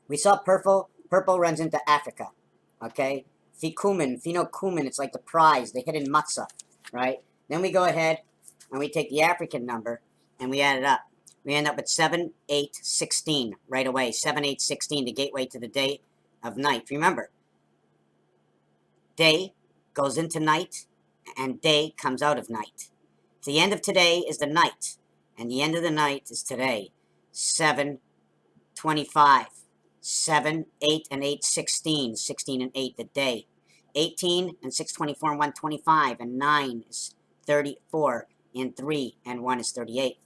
We saw purple. Purple runs into Africa. Okay? Phenocoumin, it's like the prize, the hidden matzah, right? Then we go ahead and we take the African number and we add it up. We end up with 7, 8, 16 right away. 7, 8, 16, the gateway to the day of night. Remember, day goes into night and day comes out of night. The end of today is the night, and the end of the night is today. 7, 25. 7, 8, and 8, 16. 16 and 8, the day. 18 and 6, 24 and 1, 25. And 9 is 34. And 3 and 1 is 38.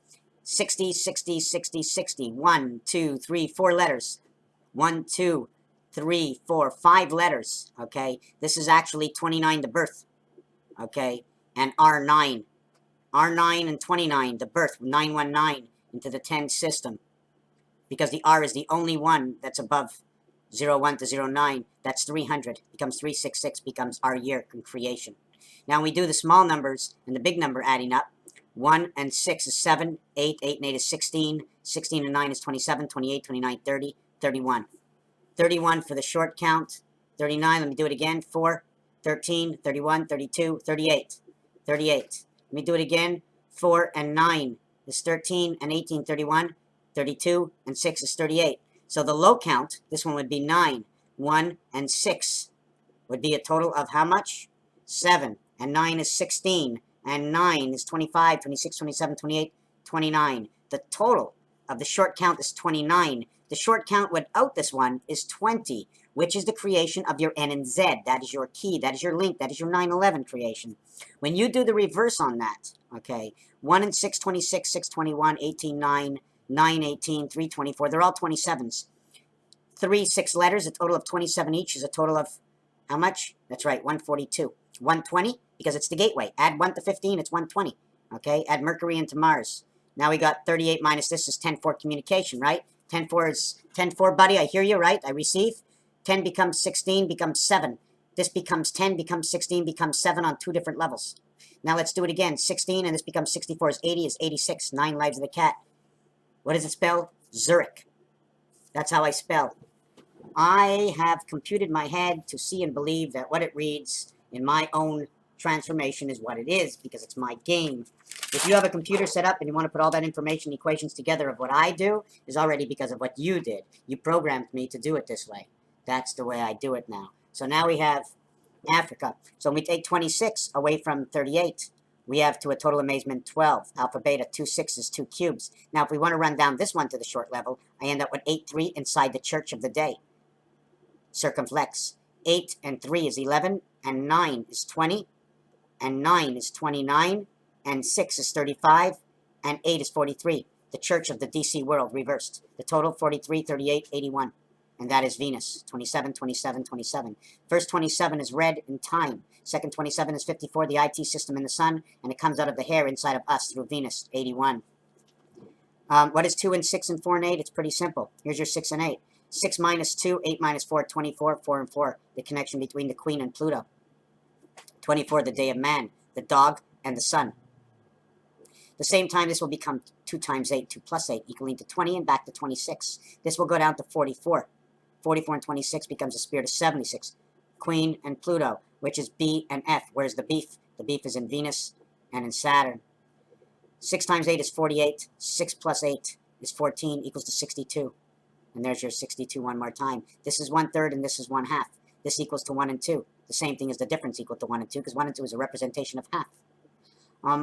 60, 60, 60, 60. 1, 2, 3, 4 letters. 1, 2, 3, 4, 5 letters. Okay? This is actually 29, the birth. Okay? And R9. R9 and 29, the birth. 919 into the 10 system. Because the R is the only one that's above 01 to 09. That's 300. Becomes 366. Becomes our year in creation. Now we do the small numbers and the big number adding up. 1 and 6 is 7. 8, 8 and 8 is 16. 16 and 9 is 27. 28, 29, 30, 31. 31 for the short count. 39, let me do it again. 4, 13, 31, 32, 38. 38. Let me do it again. 4 and 9 is 13 and 18, 31. 32 and 6 is 38. So the low count, this one would be 9. 1 and 6 would be a total of how much? 7. And 9 is 16. And 9 is 25, 26, 27, 28, 29. The total of the short count is 29. The short count without this one is 20, which is the creation of your N and Z. That is your key. That is your link. That is your 911 creation. When you do the reverse on that, okay, 1 and 6, 26, 6, 21, 18, 9, 9, 18, 3, 24. They're all 27s. 3, 6 letters, a total of 27 each is a total of how much? That's right, 142. 120, because it's the gateway. Add 1 to 15, it's 120. Okay, add Mercury into Mars. Now we got 38 minus this is 10-4 communication, right? 10-4 is 10-4, buddy, I hear you, right? I receive. 10 becomes 16, becomes 7. This becomes 10, becomes 16, becomes 7 on 2 different levels. Now let's do it again. 16, and this becomes 64 is 80, is 86. 9 lives of the cat. What does it spell? Zurich. That's how I spell. I have computed my head to see and believe that what it reads in my own transformation is what it is, because it's my game. If you have a computer set up and you want to put all that information, equations together of what I do, is already because of what you did. You programmed me to do it this way. That's the way I do it now. So now we have Africa. So when we take 26 away from 38, we have, to a total amazement, 12. Alpha, beta, 2 6s, 2 cubes. Now, if we want to run down this one to the short level, I end up with 8, 3 inside the church of the day. Circumflex. 8 and 3 is 11, and 9 is 20, and 9 is 29, and 6 is 35, and 8 is 43. The church of the DC world reversed. The total, 43, 38, 81. And that is Venus. 27, 27, 27. First 27 is red in time. Second 27 is 54, the IT system in the sun, and it comes out of the hair inside of us through Venus, 81. What is 2 and 6 and 4 and 8? It's pretty simple. Here's your 6 and 8. 6 minus 2, 8 minus 4, 24, 4 and 4. The connection between the Queen and Pluto. 24, the day of man, the dog, and the sun. The same time, this will become 2 times 8, 2 plus 8, equaling to 20 and back to 26. This will go down to 44. 44 and 26 becomes a spirit of 76. Queen and Pluto, which is B and F. Where's the beef? The beef is in Venus and in Saturn. 6 times 8 is 48. 6 plus 8 is 14, equals to 62. And there's your 62 one more time. This is 1/3 and this is 1/2. This equals to 1 and 2. The same thing as the difference equal to 1 and 2, because 1 and 2 is a representation of half.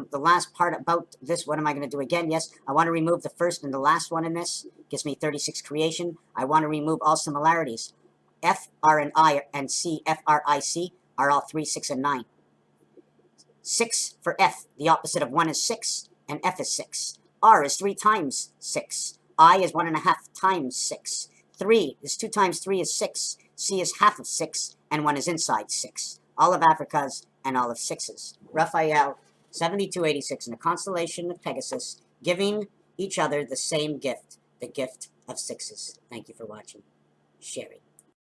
The last part about this, what am I going to do again? Yes, I want to remove the first and the last one in this. Gives me 36 creation. I want to remove all similarities. F, R, and I, and C, F, R, I, C, are all 3, 6, and 9. 6 for F, the opposite of 1 is 6, and F is 6. R is 3 times 6. I is 1.5 times 6. 3 is 2 times 3 is 6. C is half of 6, and 1 is inside 6. All of Africa's and all of 6's. Raphael, 7286 in the constellation of Pegasus, giving each other the same gift, the gift of 6's. Thank you for watching. Sharing.